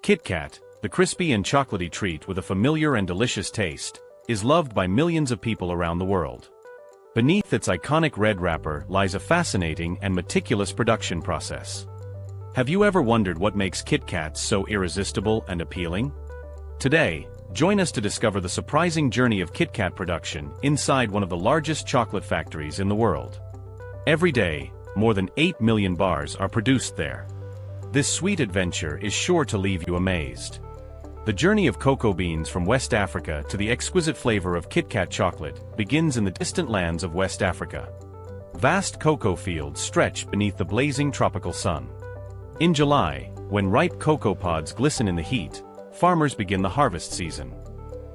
KitKat, the crispy and chocolatey treat with a familiar and delicious taste, is loved by millions of people around the world. Beneath its iconic red wrapper lies a fascinating and meticulous production process. Have you ever wondered what makes KitKats so irresistible and appealing? Today, join us to discover the surprising journey of KitKat production inside one of the largest chocolate factories in the world. Every day, more than 8 million bars are produced there. This sweet adventure is sure to leave you amazed. The journey of cocoa beans from West Africa to the exquisite flavor of KitKat chocolate begins in the distant lands of West Africa. Vast cocoa fields stretch beneath the blazing tropical sun. In July, when ripe cocoa pods glisten in the heat, farmers begin the harvest season.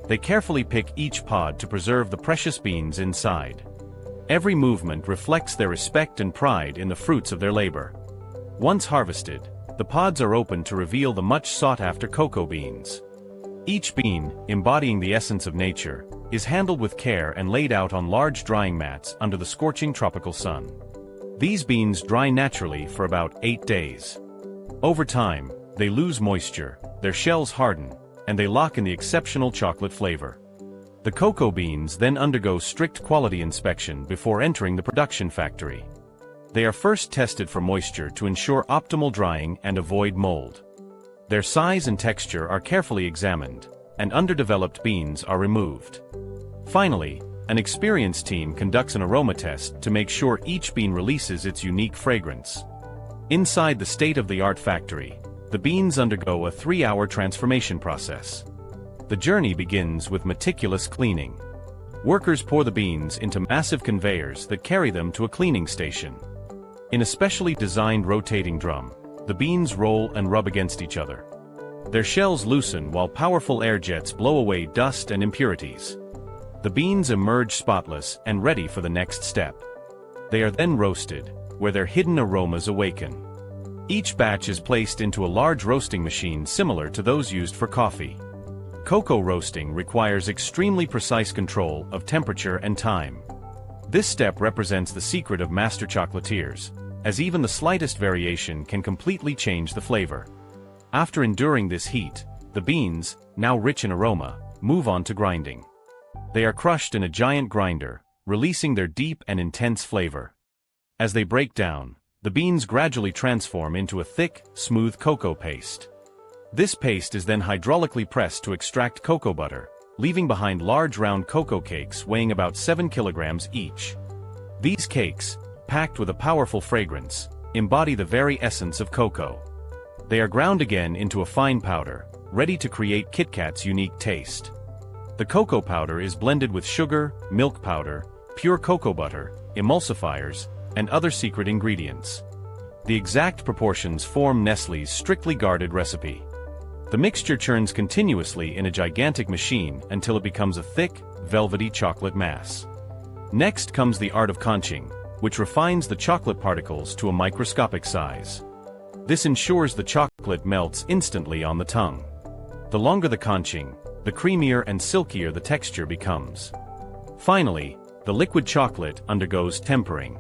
They carefully pick each pod to preserve the precious beans inside. Every movement reflects their respect and pride in the fruits of their labor. Once harvested, the pods are opened to reveal the much sought-after cocoa beans. Each bean, embodying the essence of nature, is handled with care and laid out on large drying mats under the scorching tropical sun. These beans dry naturally for about 8 days. Over time, they lose moisture, their shells harden, and they lock in the exceptional chocolate flavor. The cocoa beans then undergo strict quality inspection before entering the production factory. They are first tested for moisture to ensure optimal drying and avoid mold. Their size and texture are carefully examined, and underdeveloped beans are removed. Finally, an experienced team conducts an aroma test to make sure each bean releases its unique fragrance. Inside the state-of-the-art factory, the beans undergo a 3-hour transformation process. The journey begins with meticulous cleaning. Workers pour the beans into massive conveyors that carry them to a cleaning station. In a specially designed rotating drum, the beans roll and rub against each other. Their shells loosen while powerful air jets blow away dust and impurities. The beans emerge spotless and ready for the next step. They are then roasted, where their hidden aromas awaken. Each batch is placed into a large roasting machine similar to those used for coffee. Cocoa roasting requires extremely precise control of temperature and time. This step represents the secret of master chocolatiers, as even the slightest variation can completely change the flavor. After enduring this heat, the beans, now rich in aroma, move on to grinding. They are crushed in a giant grinder, releasing their deep and intense flavor. As they break down, the beans gradually transform into a thick, smooth cocoa paste. This paste is then hydraulically pressed to extract cocoa butter, leaving behind large round cocoa cakes weighing about 7 kilograms each. These cakes, packed with a powerful fragrance, embody the very essence of cocoa. They are ground again into a fine powder, ready to create KitKat's unique taste. The cocoa powder is blended with sugar, milk powder, pure cocoa butter, emulsifiers, and other secret ingredients. The exact proportions form Nestlé's strictly guarded recipe. The mixture churns continuously in a gigantic machine until it becomes a thick, velvety chocolate mass. Next comes the art of conching, which refines the chocolate particles to a microscopic size. This ensures the chocolate melts instantly on the tongue. The longer the conching, the creamier and silkier the texture becomes. Finally, the liquid chocolate undergoes tempering.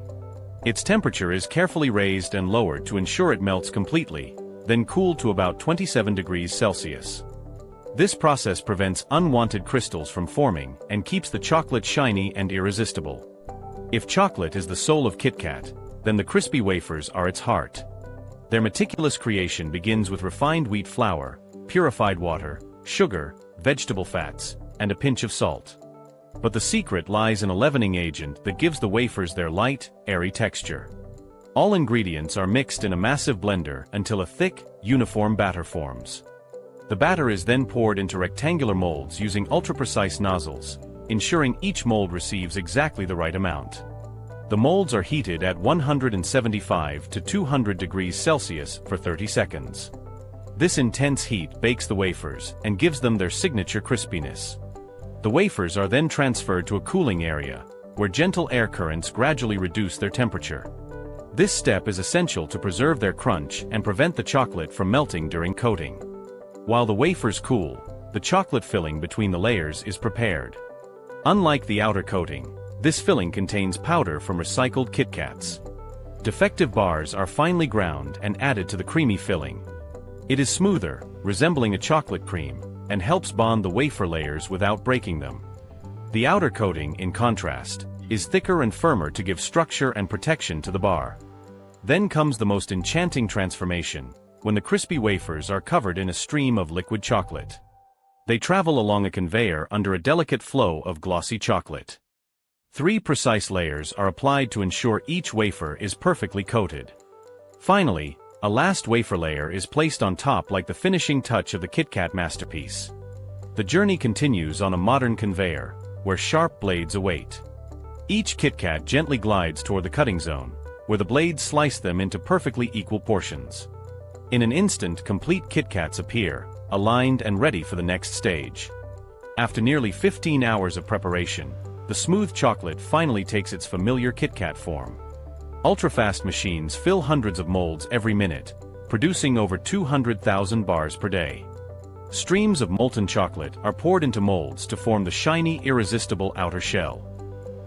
Its temperature is carefully raised and lowered to ensure it melts completely, then cooled to about 27 degrees Celsius. This process prevents unwanted crystals from forming and keeps the chocolate shiny and irresistible. If chocolate is the soul of KitKat, then the crispy wafers are its heart. Their meticulous creation begins with refined wheat flour, purified water, sugar, vegetable fats, and a pinch of salt. But the secret lies in a leavening agent that gives the wafers their light, airy texture. All ingredients are mixed in a massive blender until a thick, uniform batter forms. The batter is then poured into rectangular molds using ultra-precise nozzles, ensuring each mold receives exactly the right amount. The molds are heated at 175 to 200 degrees Celsius for 30 seconds. This intense heat bakes the wafers and gives them their signature crispiness. The wafers are then transferred to a cooling area, where gentle air currents gradually reduce their temperature. This step is essential to preserve their crunch and prevent the chocolate from melting during coating. While the wafers cool, the chocolate filling between the layers is prepared. Unlike the outer coating, this filling contains powder from recycled KitKats. Defective bars are finely ground and added to the creamy filling. It is smoother, resembling a chocolate cream, and helps bond the wafer layers without breaking them. The outer coating, in contrast, is thicker and firmer to give structure and protection to the bar. Then comes the most enchanting transformation, when the crispy wafers are covered in a stream of liquid chocolate. They travel along a conveyor under a delicate flow of glossy chocolate. 3 precise layers are applied to ensure each wafer is perfectly coated. Finally, a last wafer layer is placed on top like the finishing touch of the KitKat masterpiece. The journey continues on a modern conveyor, where sharp blades await. Each KitKat gently glides toward the cutting zone, where the blades slice them into perfectly equal portions. In an instant, complete KitKats appear, aligned and ready for the next stage. After nearly 15 hours of preparation, the smooth chocolate finally takes its familiar KitKat form. Ultra-fast machines fill hundreds of molds every minute, producing over 200,000 bars per day. Streams of molten chocolate are poured into molds to form the shiny, irresistible outer shell.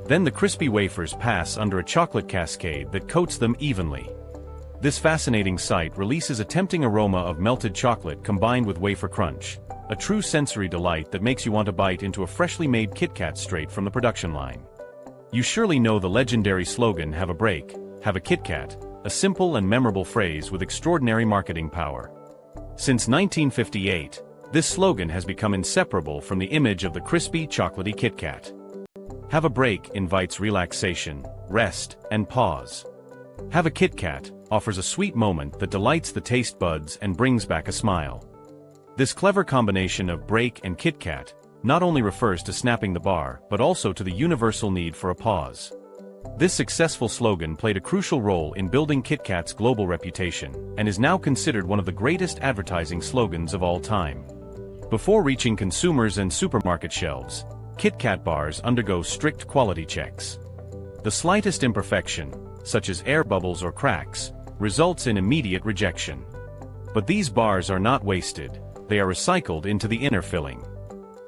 Then the crispy wafers pass under a chocolate cascade that coats them evenly. This fascinating sight releases a tempting aroma of melted chocolate combined with wafer crunch, a true sensory delight that makes you want to bite into a freshly made KitKat straight from the production line. You surely know the legendary slogan, "Have a break, have a KitKat," a simple and memorable phrase with extraordinary marketing power. Since 1958, this slogan has become inseparable from the image of the crispy, chocolatey KitKat. Have a break invites relaxation, rest, and pause. Have a KitKat offers a sweet moment that delights the taste buds and brings back a smile. This clever combination of break and KitKat not only refers to snapping the bar but also to the universal need for a pause. This successful slogan played a crucial role in building KitKat's global reputation and is now considered one of the greatest advertising slogans of all time. Before reaching consumers and supermarket shelves, KitKat bars undergo strict quality checks. The slightest imperfection, such as air bubbles or cracks, results in immediate rejection. But these bars are not wasted, they are recycled into the inner filling.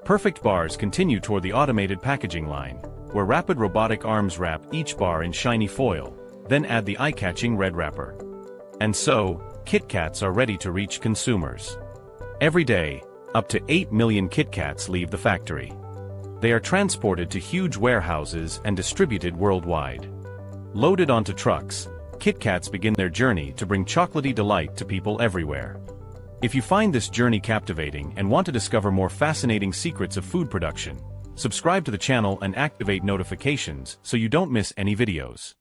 Perfect bars continue toward the automated packaging line, where rapid robotic arms wrap each bar in shiny foil, then add the eye-catching red wrapper. And so, KitKats are ready to reach consumers. Every day, up to 8 million KitKats leave the factory. They are transported to huge warehouses and distributed worldwide. Loaded onto trucks, KitKats begin their journey to bring chocolatey delight to people everywhere. If you find this journey captivating and want to discover more fascinating secrets of food production, subscribe to the channel and activate notifications so you don't miss any videos.